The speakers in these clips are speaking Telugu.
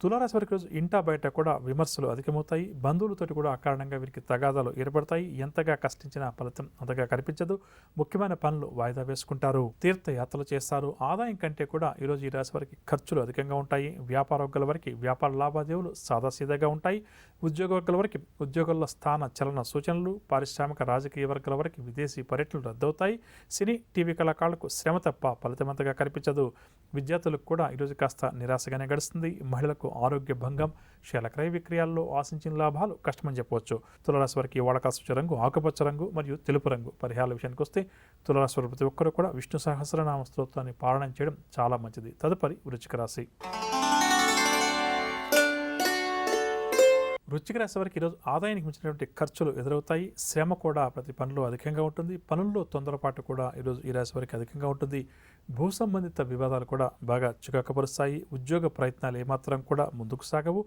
తులారాశి వారికి రోజు ఇంటా బయట కూడా విమర్శలు అధికమవుతాయి. బంధువులతోటి కూడా అకారణంగా వీరికి తగాదాలు ఏర్పడతాయి. ఎంతగా కష్టించినా ఫలితం అంతగా కనిపించదు. ముఖ్యమైన పనులు వాయిదా వేసుకుంటారు. తీర్థయాత్రలు చేస్తారు. ఆదాయం కంటే కూడా ఈరోజు ఈ రాశి వారికి ఖర్చులు అధికంగా ఉంటాయి. వ్యాపార వర్గాల వారికి వ్యాపార లావాదేవీలు సాదాసీదాగా ఉంటాయి. ఉద్యోగ వర్గాల వారికి ఉద్యోగాల్లో స్థాన చలన సూచనలు, పారిశ్రామిక రాజకీయ వర్గాల వారికి విదేశీ పర్యటనలు రద్దవుతాయి. సినీ టీవీ కళాకారులకు శ్రమ తప్ప ఫలితం అంతగా కనిపించదు. విద్యార్థులకు కూడా ఈరోజు కాస్త నిరాశగానే గడుస్తుంది. మహిళలకు ఆరోగ్య భంగం, షేర్ల క్రయ విక్రయాల్లో ఆశించిన లాభాలు కష్టమని చెప్పవచ్చు. తులారాశి వారికి వాడకాసు రంగు ఆకుపచ్చ రంగు మరియు తెలుపు రంగు. పరిహారాల విషయానికి వస్తే తులారాశి వారి ప్రతి ఒక్కరూ కూడా విష్ణు సహస్రనామ స్తోత్రాన్ని పారాయణం చేయడం చాలా మంచిది. తదుపరి వృశ్చిక రాశి. వృశ్చిక రాశి వారికి ఈరోజు ఆదాయానికి మించినటువంటి ఖర్చులు ఎదురవుతాయి. శ్రమ కూడా ప్రతి పనిలో అధికంగా ఉంటుంది. పనుల్లో తొందరపాటు కూడా ఈరోజు ఈ రాశి వారికి అధికంగా ఉంటుంది. భూ సంబంధిత వివాదాలు కూడా బాగా చికాకుపరుస్తాయి. ఉద్యోగ ప్రయత్నాలు ఏమాత్రం కూడా ముందుకు సాగవు.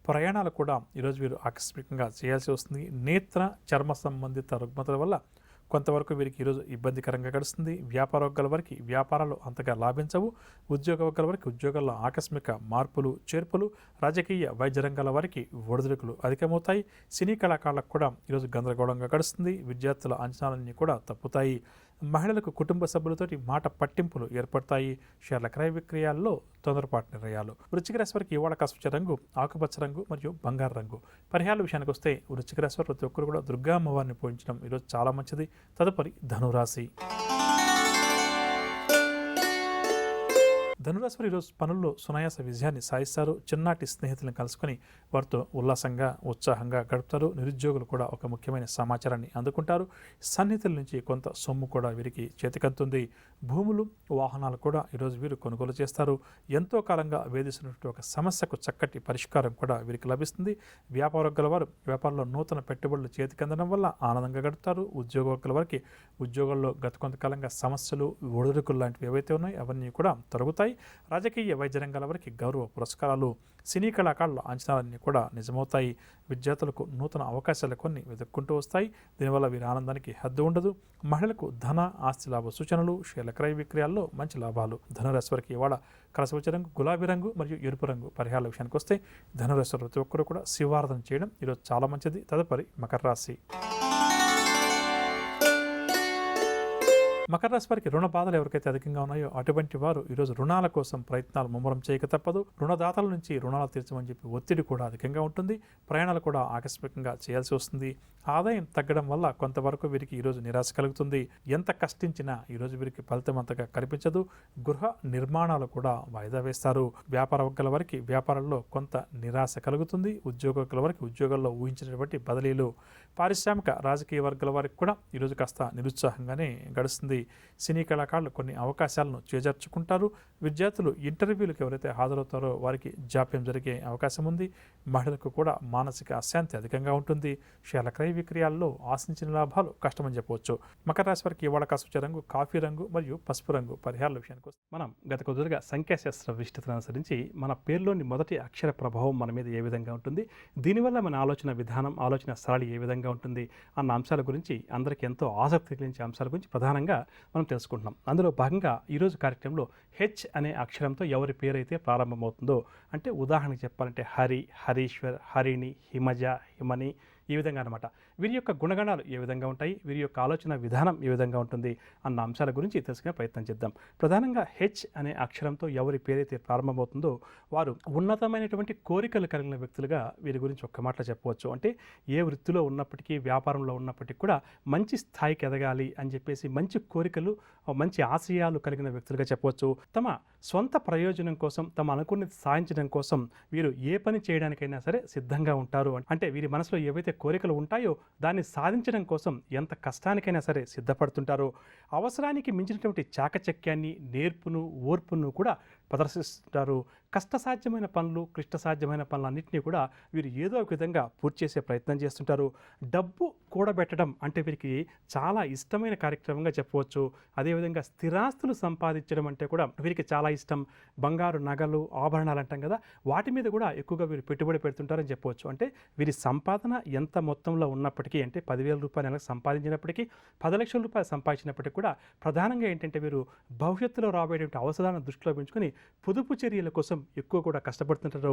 ప్రయాణాలు కూడా ఈరోజు వీరు ఆకస్మికంగా చేయాల్సి వస్తుంది. నేత్ర చర్మ సంబంధిత రుగ్మతల వల్ల కొంతవరకు వీరికి ఈరోజు ఇబ్బందికరంగా గడుస్తుంది. వ్యాపార వర్గాల వారికి వ్యాపారాలు అంతగా లాభించవు. ఉద్యోగ వర్గాల వారికి ఉద్యోగాల్లో ఆకస్మిక మార్పులు చేర్పులు, రాజకీయ వైద్య రంగాల వారికి ఒడిదుడుకులు అధికమవుతాయి. సినీ కళాకారులకు కూడా ఈరోజు గందరగోళంగా గడుస్తుంది. విద్యార్థుల అంచనాలన్నీ కూడా తప్పుతాయి. మహిళలకు కుటుంబ సభ్యులతోటి మాట పట్టింపులు ఏర్పడతాయి. షేర్ల క్రయ విక్రయాల్లో తొందరపాటు నిర్ణయాలు. వృశ్చిక రాశి వారికి ఇవాళ కసుచ రంగు ఆకుపచ్చ రంగు మరియు బంగారు రంగు. పరిహారాల విషయానికి వస్తే వృశ్చిక రాశి వారు ప్రతి ఒక్కరు కూడా దుర్గా అమ్మవారిని పూజించడం ఈరోజు చాలా మంచిది. తదుపరి ధనురాశి. ధనురాశి వారు ఈరోజు పనుల్లో సునాయాస విజయాన్ని సాధిస్తారు. చిన్నాటి స్నేహితులను కలుసుకొని వారితో ఉల్లాసంగా ఉత్సాహంగా గడుపుతారు. నిరుద్యోగులు కూడా ఒక ముఖ్యమైన సమాచారాన్ని అందుకుంటారు. సన్నిహితుల నుంచి కొంత సొమ్ము కూడా వీరికి చేతికంతుంది. భూములు వాహనాలు కూడా ఈరోజు వీరు కొనుగోలు చేస్తారు. ఎంతో కాలంగా వేధిస్తున్నటువంటి ఒక సమస్యకు చక్కటి పరిష్కారం కూడా వీరికి లభిస్తుంది. వ్యాపార వర్గాల వారు వ్యాపారంలో నూతన పెట్టుబడులు చేతికందడం వల్ల ఆనందంగా గడుపుతారు. ఉద్యోగ వర్గాల వారికి ఉద్యోగాల్లో గత కొంతకాలంగా సమస్యలు ఒడిదుడుకులు లాంటివి ఏవైతే ఉన్నాయో అవన్నీ కూడా తొలగుతాయి. రాజకీయ వైద్య రంగాల వారికి గౌరవ పురస్కారాలు, సినీ కళాకారుల అంచనాలన్నీ కూడా నిజమవుతాయి. విద్యార్థులకు నూతన అవకాశాలు కొన్ని వెతుక్కుంటూ వస్తాయి. దీనివల్ల వీరి ఆనందానికి హద్దు ఉండదు. మహిళలకు ధన ఆస్తి లాభ సూచనలు, షేర్ల క్రయ విక్రయాల్లో మంచి లాభాలు. ధనురాశి వారికి ఇవాళ కలిసి రంగు గులాబీ రంగు మరియు ఎరుపు రంగు. పరిహారాల విషయానికి వస్తే ధనురాశి ప్రతి ఒక్కరు కూడా శివారాధన చేయడం ఈరోజు చాలా మంచిది. తదుపరి మకర రాశి. మకర రాశి వారికి రుణ బాధలు ఎవరికైతే అధికంగా ఉన్నాయో అటువంటి వారు ఈరోజు రుణాల కోసం ప్రయత్నాలు ముమ్మరం చేయక తప్పదు. రుణదాతల నుంచి రుణాలు తీర్చమని చెప్పి ఒత్తిడి కూడా అధికంగా ఉంటుంది. ప్రయాణాలు కూడా ఆకస్మికంగా చేయాల్సి వస్తుంది. ఆదాయం తగ్గడం వల్ల కొంతవరకు వీరికి ఈరోజు నిరాశ కలుగుతుంది. ఎంత కష్టించినా ఈరోజు వీరికి ఫలితం అంతగా కనిపించదు. గృహ నిర్మాణాలు కూడా వాయిదా వేస్తారు. వ్యాపార వర్గాల వారికి వ్యాపారంలో కొంత నిరాశ కలుగుతుంది. ఉద్యోగ వర్గాల వారికి ఉద్యోగాల్లో ఊహించినటువంటి బదిలీలు. పారిశ్రామిక రాజకీయ వర్గాల వారికి కూడా ఈరోజు కాస్త నిరుత్సాహంగానే గడుస్తుంది. సినీ కళాకారులు కొన్ని అవకాశాలను చేజర్చుకుంటారు. విద్యార్థులు ఇంటర్వ్యూలకు ఎవరైతే హాజరవుతారో వారికి జాప్యం జరిగే అవకాశం ఉంది. మహిళలకు కూడా మానసిక అశాంతి అధికంగా ఉంటుంది. షేర్ల క్రయ విక్రయాల్లో ఆశించిన లాభాలు కష్టమని చెప్పవచ్చు. మకర రాశి వారికి ఇవాళ కసుచ రంగు కాఫీ రంగు మరియు పసుపు రంగు. పరిహారాల విషయానికి వస్తే మనం గత కొద్దిగా సంఖ్యాశాస్త్ర విశిష్టతను అనుసరించి మన పేరులోని మొదటి అక్షర ప్రభావం మన మీద ఏ విధంగా ఉంటుంది, దీనివల్ల మన ఆలోచన విధానం, ఆలోచన సరళి ఏ విధంగా ఉంటుంది అన్న అంశాల గురించి అందరికీ ఎంతో ఆసక్తి కలిగించే అంశాల గురించి ప్రధానంగా మనం తెలుసుకుంటున్నాం. అందులో భాగంగా ఈరోజు కార్యక్రమంలో హెచ్ అనే అక్షరంతో ఎవరి పేరైతే ప్రారంభమవుతుందో, అంటే ఉదాహరణకు చెప్పాలంటే హరి, హరీశ్వర్, హరిణి, హిమజ, హిమని, ఈ విధంగా అనమాట. వీరి యొక్క గుణగణాలు ఏ విధంగా ఉంటాయి, వీరి యొక్క ఆలోచన విధానం ఏ విధంగా ఉంటుంది అన్న అంశాల గురించి తెలుసుకునే ప్రయత్నం చేద్దాం. ప్రధానంగా హెచ్ అనే అక్షరంతో ఎవరి పేరైతే ప్రారంభమవుతుందో వారు ఉన్నతమైనటువంటి కోరికలు కలిగిన వ్యక్తులుగా వీరి గురించి ఒక్క మాటలో చెప్పవచ్చు. అంటే ఏ వృత్తిలో ఉన్నప్పటికీ, వ్యాపారంలో ఉన్నప్పటికీ కూడా మంచి స్థాయికి ఎదగాలి అని చెప్పేసి మంచి కోరికలు, మంచి ఆశయాలు కలిగిన వ్యక్తులుగా చెప్పవచ్చు. తమ సొంత ప్రయోజనం కోసం, తమ అనుకున్నది సాధించడం కోసం వీరు ఏ పని చేయడానికైనా సరే సిద్ధంగా ఉంటారు. అంటే వీరి మనసులో ఏవైతే కోరికలు ఉంటాయో దాన్ని సాధించడం కోసం ఎంత కష్టానికైనా సరే సిద్ధపడుతుంటారో, అవసరానికి మించినటువంటి చాకచక్యాన్ని, నేర్పును, ఓర్పును కూడా ప్రదర్శిస్తుంటారు. కష్టసాధ్యమైన పనులు, క్లిష్టసాధ్యమైన పనులన్నింటినీ కూడా వీరు ఏదో ఒక విధంగా పూర్తి చేసే ప్రయత్నం చేస్తుంటారు. డబ్బు కూడబెట్టడం అంటే వీరికి చాలా ఇష్టమైన కార్యక్రమంగా చెప్పవచ్చు. అదేవిధంగా స్థిరాస్తులు సంపాదించడం అంటే కూడా వీరికి చాలా ఇష్టం. బంగారు నగలు, ఆభరణాలు అంటాం కదా, వాటి మీద కూడా ఎక్కువగా వీరు పెట్టుబడి పెడుతుంటారని చెప్పవచ్చు. అంటే వీరి సంపాదన ఎంత మొత్తంలో ఉన్నప్పటికీ, అంటే 10,000 రూపాయలు నెలకు సంపాదించినప్పటికీ, 10 లక్షల రూపాయలు సంపాదించినప్పటికీ కూడా ప్రధానంగా ఏంటంటే వీరు భవిష్యత్తులో రాబోయేటువంటి అవసరాలను దృష్టిలో పెంచుకొని పొదుపు చర్యల కోసం ఎక్కువ కూడా కష్టపడుతుంటారు.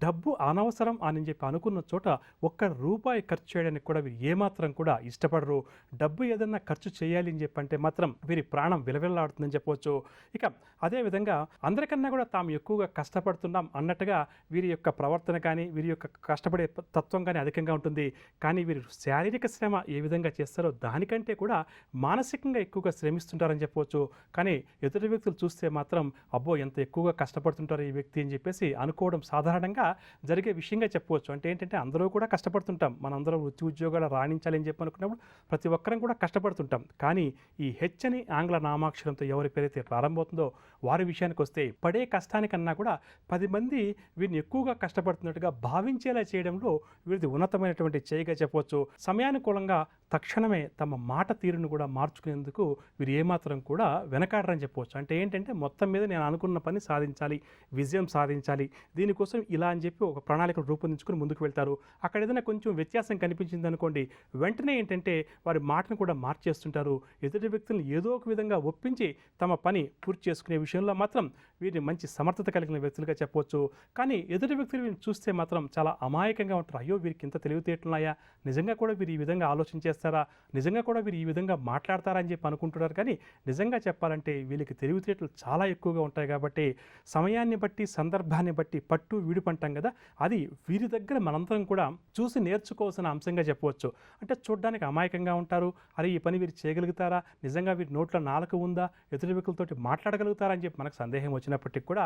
డబ్బు అనవసరం అని చెప్పి అనుకున్న చోట ఒక్క రూపాయి ఖర్చు చేయడానికి కూడా వీరు ఏమాత్రం కూడా ఇష్టపడరు. డబ్బు ఏదన్నా ఖర్చు చేయాలి అని చెప్పంటే మాత్రం వీరి ప్రాణం విలవిల్లాడుతుందని చెప్పవచ్చు. ఇక అదేవిధంగా అందరికన్నా కూడా తాము ఎక్కువగా కష్టపడుతున్నాం అన్నట్టుగా వీరి యొక్క ప్రవర్తన కానీ వీరి యొక్క కష్టపడే తత్వం కానీ అధికంగా ఉంటుంది. కానీ వీరు శారీరక శ్రమ ఏ విధంగా చేస్తారో దానికంటే కూడా మానసికంగా ఎక్కువగా శ్రమిస్తుంటారని చెప్పవచ్చు. కానీ ఎదుటి వ్యక్తులు చూస్తే మాత్రం అబ్బో ఎంత ఎక్కువగా కష్టపడుతుంటారు ఈ వ్యక్తి అని చెప్పేసి అనుకోవడం సాధారణంగా జరిగే విషయంగా చెప్పవచ్చు. అంటే ఏంటంటే అందరూ కూడా కష్టపడుతుంటాం, మనందరం వృత్తి ఉద్యోగాలు రాణించాలి అని చెప్పి అనుకున్నప్పుడు ప్రతి ఒక్కరం కూడా కష్టపడుతుంటాం. కానీ ఈ హెచ్ అని ఆంగ్ల నామాక్షరంతో ఎవరి పేరైతే ప్రారంభమవుతుందో వారి విషయానికి వస్తే పడే కష్టానికన్నా కూడా 10 మంది వీరిని ఎక్కువగా కష్టపడుతున్నట్టుగా భావించేలా చేయడంలో వీరిది ఉన్నతమైనటువంటి చేయిగా చెప్పవచ్చు. సమయానుకూలంగా తక్షణమే తమ మాట తీరును కూడా మార్చుకునేందుకు వీరు ఏమాత్రం కూడా వెనకాడరని చెప్పవచ్చు. అంటే ఏంటంటే మొత్తం మీద నేను అనుకున్న పని సాధించాలి, విజయం సాధించాలి, దీనికోసం ఇలా అని చెప్పి ఒక ప్రణాళికను రూపొందించుకుని ముందుకు వెళ్తారు. అక్కడ ఏదైనా కొంచెం వ్యత్యాసం కనిపించింది అనుకోండి, వెంటనే ఏంటంటే వారి మాటను కూడా మార్చేస్తుంటారు. ఎదుటి వ్యక్తులను ఏదో ఒక విధంగా ఒప్పించి తమ పని పూర్తి చేసుకునే విషయంలో మాత్రం వీరిని మంచి సమర్థత కలిగిన వ్యక్తులుగా చెప్పవచ్చు. కానీ ఎదుటి వ్యక్తులు వీరిని చూస్తే మాత్రం చాలా అమాయకంగా ఉంటారు. అయ్యో వీరికి ఇంత తెలివితేటలున్నాయా, నిజంగా కూడా వీరు ఈ విధంగా ఆలోచన చేస్తారా, నిజంగా కూడా వీరు ఈ విధంగా మాట్లాడతారా అని చెప్పి అనుకుంటున్నారు. కానీ నిజంగా చెప్పాలంటే వీళ్ళకి తెలివితేటలు చాలా ఎక్కువగా ఉంటాయి. కాబట్టి సమయాన్ని బట్టి సందర్భాన్ని బట్టి పట్టు వీడుపంటాం కదా, అది వీరి దగ్గర మనందరం కూడా చూసి నేర్చుకోవాల్సిన అంశంగా చెప్పవచ్చు. అంటే చూడడానికి అమాయకంగా ఉంటారు, అరే ఈ పని వీరు చేయగలుగుతారా, నిజంగా వీరి నోట్లో నాలుక ఉందా, ఎదుటి వ్యక్తులతోటి మాట్లాడగలుగుతారా అని చెప్పి మనకు సందేహం వచ్చినప్పటికీ కూడా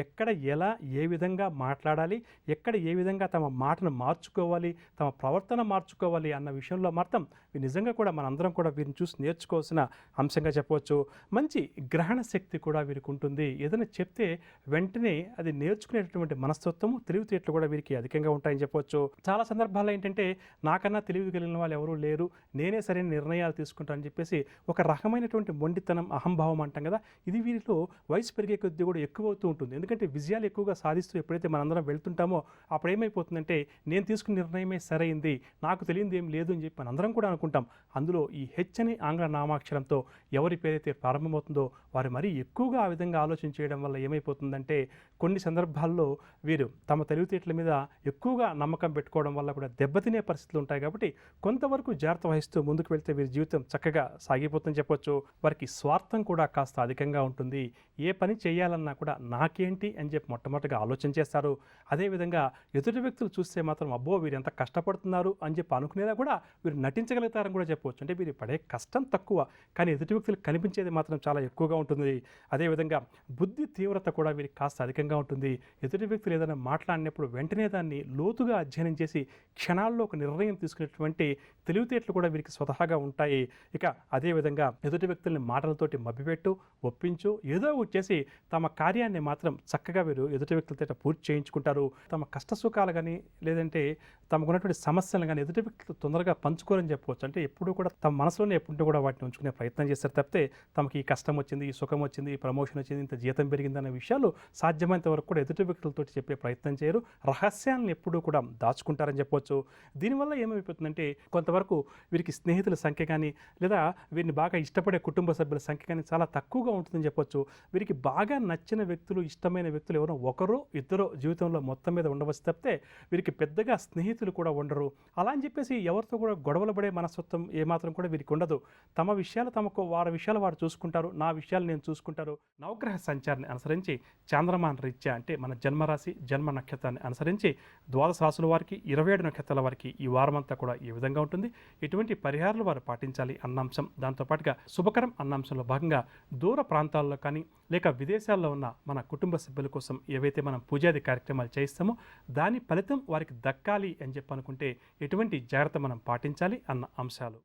ఎక్కడ ఎలా ఏ విధంగా మాట్లాడాలి, ఎక్కడ ఏ విధంగా తమ మాటను మార్చుకోవాలి, తమ ప్రవర్తన మార్చుకోవాలి అన్న విషయంలో మాత్రం నిజంగా కూడా మనందరం కూడా వీరిని చూసి నేర్చుకోవాల్సిన అంశంగా చెప్పవచ్చు. మంచి గ్రహణ శక్తి కూడా వీరికి ఉంటుంది. ఏదైనా చెప్తే వెంటనే అది నేర్చుకునేటటువంటి మనస్తత్వము, తెలివితేటలు కూడా వీరికి అధికంగా ఉంటాయని చెప్పవచ్చు. చాలా సందర్భాల్లో ఏంటంటే నాకన్నా తెలివి కలిగిన వాళ్ళు ఎవరూ లేరు, నేనే సరైన నిర్ణయాలు తీసుకుంటానని చెప్పేసి ఒక రకమైనటువంటి మొండితనం, అహంభావం అంటాం కదా, ఇది వీరిలో వయసు పెరిగే కొద్దీ కూడా ఎక్కువ అవుతూ ఉంటుంది. ఎందుకంటే విజయాలు ఎక్కువగా సాధిస్తూ ఎప్పుడైతే మనందరం వెళ్తుంటామో అప్పుడు ఏమైపోతుందంటే నేను తీసుకున్న నిర్ణయమే సరైంది, నాకు తెలియంది ఏం లేదు అని చెప్పి మనందరం కూడా అనుకుంటాం. అందులో ఈ హెచ్ అని ఆంగ్ల నామాక్షరంతో ఎవరి పేరైతే ప్రారంభమవుతుందో వారు మరీ ఎక్కువగా ఆ విధంగా ఆలోచన చేయడం వల్ల ఏమైపోతుందంటే కొన్ని సందర్భాల్లో వీరు తమ తెలివితేటల మీద ఎక్కువగా నమ్మకం పెట్టుకోవడం వల్ల కూడా దెబ్బతినే పరిస్థితులు ఉంటాయి. కాబట్టి కొంతవరకు జాగ్రత్త వహిస్తూ ముందుకు వెళ్తే వీరి జీవితం చక్కగా సాగిపోతుందని చెప్పొచ్చు. వారికి స్వార్థం కూడా కాస్త అధికంగా ఉంటుంది. ఏ పని చేయాలన్నా కూడా నాకేంటి అని చెప్పి మొట్టమొదటిగా ఆలోచన చేస్తారు. అదేవిధంగా ఎదుటి వ్యక్తులు చూస్తే మాత్రం అబ్బో వీరు ఎంత కష్టపడుతున్నారు అని చెప్పి అనుకునేలా కూడా వీరు నటించగలుగుతారని కూడా చెప్పవచ్చు. అంటే వీరు పడే కష్టం తక్కువ, కానీ ఎదుటి వ్యక్తులకు కనిపించేది మాత్రం చాలా ఎక్కువగా ఉంటుంది. అదేవిధంగా బుద్ధి తీవ్రత కూడా వీరికి కాస్త అధికంగా ఉంటుంది. ఎదుటి వ్యక్తులు ఏదైనా మాట్లాడినప్పుడు వెంటనే దాన్ని లోతుగా అధ్యయనం చేసి క్షణాల్లో ఒక నిర్ణయం తీసుకునేటువంటి తెలివితేటలు కూడా వీరికి స్వతహాగా ఉంటాయి. ఇక అదేవిధంగా ఎదుటి వ్యక్తుల్ని మాటలతోటి మభ్యపెట్టు, ఒప్పించు, ఏదో ఒకటి చేసి తమ కార్యాన్ని మాత్రం చక్కగా వీరు ఎదుటి వ్యక్తులతో పూర్తి చేయించుకుంటారు. తమ కష్ట సుఖాలు కానీ లేదంటే తమకున్నటువంటి సమస్యలు కానీ ఎదుటి వ్యక్తులు తొందరగా పంచుకోరని చెప్పవచ్చు. అంటే ఎప్పుడూ కూడా తమ మనసులోనే ఎప్పుడు కూడా వాటిని ఉంచుకునే ప్రయత్నం చేస్తారు తప్పితే తమకి ఈ కష్టం వచ్చింది, ఈ సుఖం వచ్చింది, ఈ ప్రమోషన్ వచ్చింది, ఇంత జీతం పెరిగిందన్న విషయాలు సాధ్యమైనంత వరకు కూడా ఎదుటి వ్యక్తులతో చెప్పే ప్రయత్నం చేయరు. రహస్యాలను ఎప్పుడూ కూడా దాచుకుంటారని చెప్పవచ్చు. దీనివల్ల ఏమైపోతుందంటే కొంతవరకు వీరికి స్నేహితుల సంఖ్య కానీ లేదా వీరిని బాగా ఇష్టపడే కుటుంబ సభ్యుల సంఖ్య కానీ చాలా తక్కువగా ఉంటుందని చెప్పొచ్చు. వీరికి బాగా నచ్చిన వ్యక్తులు, ఇష్టమైన వ్యక్తులు ఎవరో ఒకరో ఇద్దరో జీవితంలో మొత్తం మీద ఉండవచ్చు తప్పితే వీరికి పెద్దగా స్నేహితులు కూడా ఉండరు. అలా అని చెప్పేసి ఎవరితో కూడా గొడవలు పడే మనస్తత్వం ఏమాత్రం కూడా వీరికి ఉండదు. తమ విషయాలు తమకు, వారి విషయాలు వారు చూసుకుంటారు, నా విషయాలు నేను చూసుకుంటారు. నవగ్రహ సంచారాన్ని అనుసరించి చాంద్రమాన రీత్యా అంటే మన జన్మరాశి, జన్మ నక్షత్రాన్ని అనుసరించి ద్వాదశ రాశుల వారికి, 27 నక్షత్రాల వారికి ఈ వారం అంతా కూడా ఈ విధంగా ఉంటుంది. ఎటువంటి పరిహారాలు వారు పాటించాలి అన్న అంశం, దాంతోపాటుగా శుభకరం అన్న అంశంలో భాగంగా దూర ప్రాంతాల్లో కానీ లేక విదేశాల్లో ఉన్న మన కుటుంబ సభ్యుల కోసం ఏవైతే మనం పూజాది కార్యక్రమాలు చేయిస్తామో దాని ఫలితం వారికి దక్కాలి అని చెప్పి అనుకుంటే ఎటువంటి జాగ్రత్త మనం పాటించాలి అన్న అంశాలు.